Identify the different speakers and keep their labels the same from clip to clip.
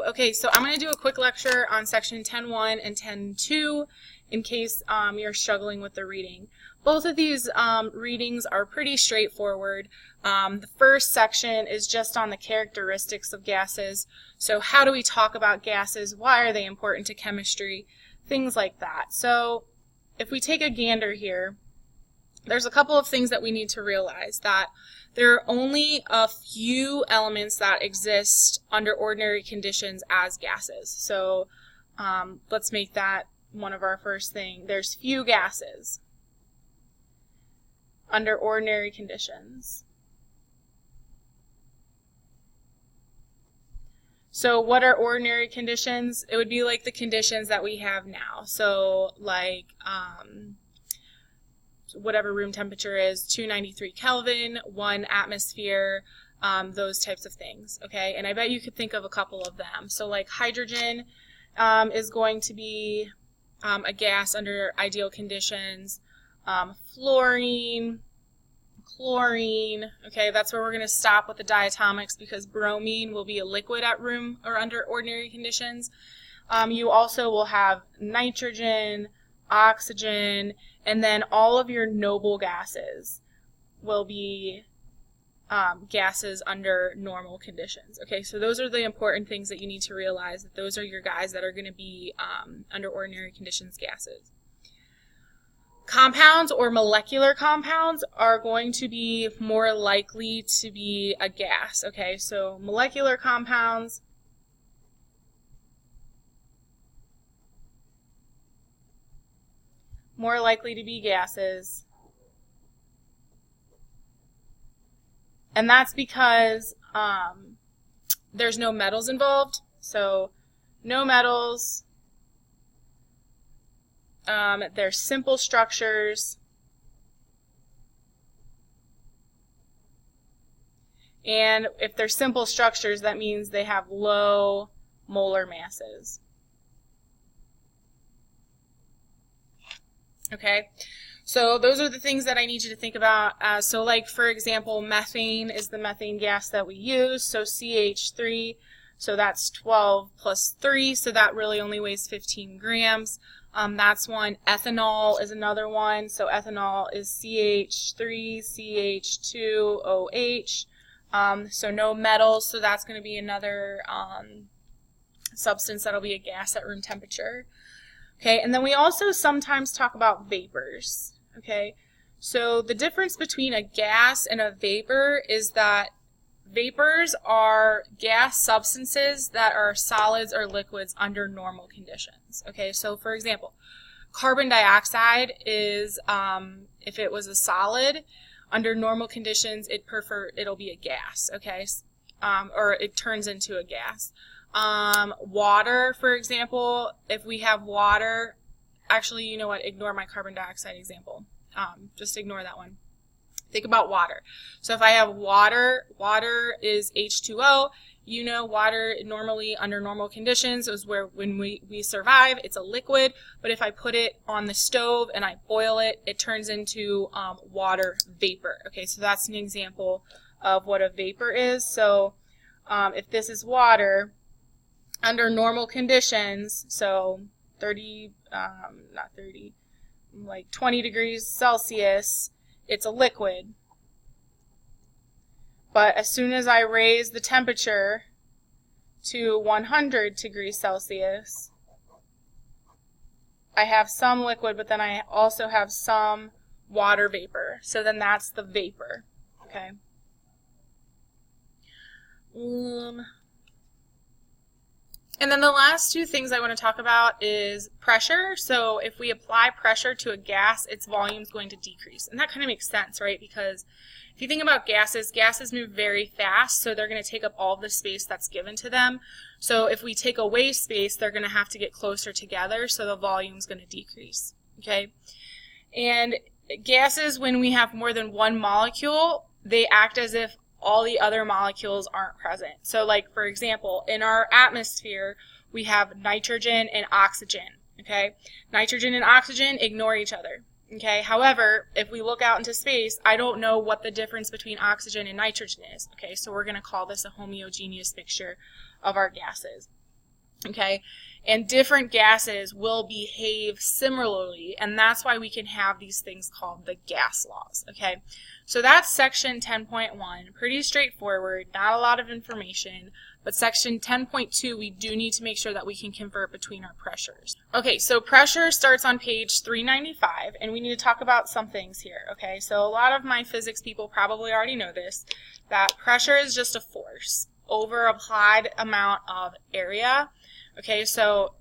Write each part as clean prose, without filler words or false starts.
Speaker 1: Okay, so I'm going to do a quick lecture on section 10.1 and 10.2 in case you're struggling with the reading. Both of these readings are pretty straightforward. The first section is just on the characteristics of gases. So how do we talk about gases? Why are they important to chemistry? Things like that. So if we take a gander here, there's a couple of things that we need to realize, that there are only a few elements that exist under ordinary conditions as gases. So let's make that one of our first thing. There's few gases under ordinary conditions. So what are ordinary conditions? It would be like the conditions that we have now. So like whatever room temperature is, 293 Kelvin, 1 atmosphere, those types of things, okay? And I bet you could think of a couple of them. So like hydrogen is going to be a gas under ideal conditions. Fluorine, chlorine, okay, that's where we're going to stop with the diatomics because bromine will be a liquid at room or under ordinary conditions. You also will have nitrogen, oxygen, and then all of your noble gases will be gases under normal conditions. Okay, so those are the important things that you need to realize, that those are your guys that are going to be under ordinary conditions gases. Compounds or molecular compounds are going to be more likely to be a gas. Okay, so molecular compounds more likely to be gases. And that's because there's no metals involved. So no metals. They're simple structures. And if they're simple structures, that means they have low molar masses. Okay, so those are the things that I need you to think about. So like, for example, methane is the methane gas that we use, so CH3, so that's 12 plus 3, so that really only weighs 15 grams. That's one. Ethanol is another one, so ethanol is CH3, CH2OH, so no metals, so that's going to be another substance that will be a gas at room temperature. Okay, and then we also sometimes talk about vapors. Okay, so the difference between a gas and a vapor is that vapors are gas substances that are solids or liquids under normal conditions. Okay, so for example, carbon dioxide is, if it was a solid, under normal conditions, it'll be a gas, okay, or it turns into a gas. Water, for example, if we have water, actually, you know what, ignore my carbon dioxide example. Just ignore that one. Think about water. So if I have water, water is H2O. You know, water normally under normal conditions is where when we survive, it's a liquid. But if I put it on the stove and I boil it, it turns into water vapor. Okay, so that's an example of what a vapor is. So if this is water, under normal conditions, so 20 degrees Celsius, it's a liquid. But as soon as I raise the temperature to 100 degrees Celsius, I have some liquid, but then I also have some water vapor. So then that's the vapor. Okay. And then the last two things I want to talk about is pressure. So if we apply pressure to a gas, its volume is going to decrease. And that kind of makes sense, right? Because if you think about gases, gases move very fast, so they're going to take up all the space that's given to them. So if we take away space, they're going to have to get closer together, so the volume is going to decrease. Okay? And gases, when we have more than one molecule, they act as if all the other molecules aren't present. So like, for example, in our atmosphere, we have nitrogen and oxygen, okay? Nitrogen and oxygen ignore each other, okay? However, if we look out into space, I don't know what the difference between oxygen and nitrogen is, okay? So we're going to call this a homogeneous mixture of our gases. Okay, and different gases will behave similarly, and that's why we can have these things called the gas laws. Okay, so that's section 10.1, pretty straightforward, not a lot of information, but section 10.2 we do need to make sure that we can convert between our pressures. Okay, so pressure starts on page 395, and we need to talk about some things here. Okay, so a lot of my physics people probably already know this, that pressure is just a force over applied amount of area. Okay, so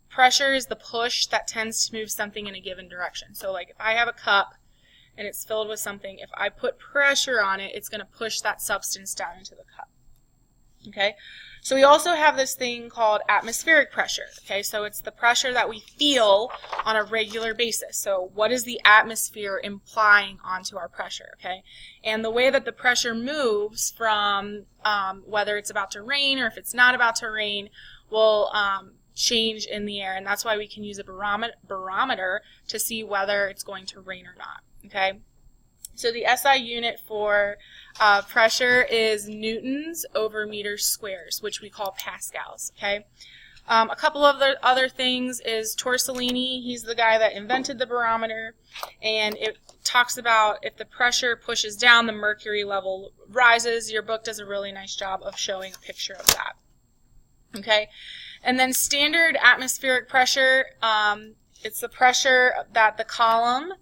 Speaker 1: pressure is the push that tends to move something in a given direction. So like if I have a cup and it's filled with something, if I put pressure on it, it's going to push that substance down into the cup. Okay, so we also have this thing called atmospheric pressure. Okay, so it's the pressure that we feel on a regular basis. So what is the atmosphere implying onto our pressure? Okay, and the way that the pressure moves from whether it's about to rain or if it's not about to rain will change in the air, and that's why we can use a barometer to see whether it's going to rain or not. Okay, so the SI unit for pressure is newtons over meters squares, which we call pascals. Okay, a couple of the other things is Torricelli. He's the guy that invented the barometer, and it talks about if the pressure pushes down, the mercury level rises. Your book does a really nice job of showing a picture of that. Okay, and then standard atmospheric pressure, it's the pressure that the column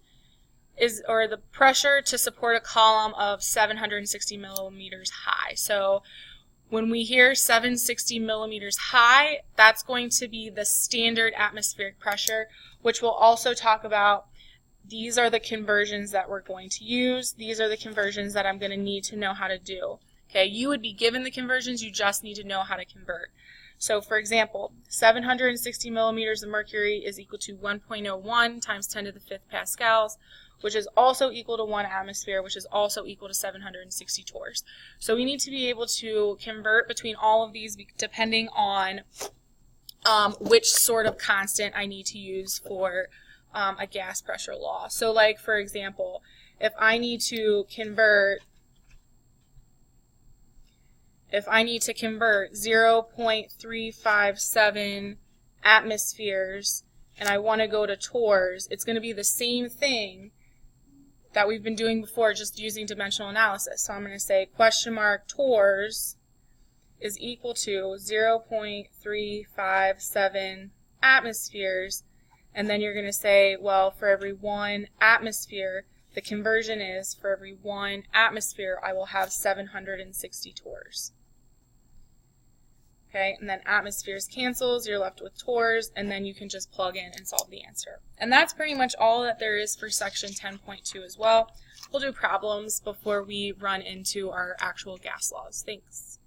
Speaker 1: is, or the pressure to support a column of 760 millimeters high. So when we hear 760 millimeters high, that's going to be the standard atmospheric pressure, which we'll also talk about. These are the conversions that we're going to use. These are the conversions that I'm going to need to know how to do. Okay, you would be given the conversions, you just need to know how to convert. So for example, 760 millimeters of mercury is equal to 1.01 times 10 to the 5th pascals, which is also equal to 1 atmosphere, which is also equal to 760 torrs. So we need to be able to convert between all of these depending on which sort of constant I need to use for a gas pressure law. So like for example, if I need to convert 0.357 atmospheres and I want to go to torrs, it's going to be the same thing that we've been doing before, just using dimensional analysis. So I'm going to say question mark torrs is equal to 0.357 atmospheres, and then you're going to say, well, for every 1 atmosphere, the conversion is for every 1 atmosphere I will have 760 torrs. Okay, and then atmospheres cancels, you're left with torrs, and then you can just plug in and solve the answer. And that's pretty much all that there is for section 10.2 as well. We'll do problems before we run into our actual gas laws. Thanks.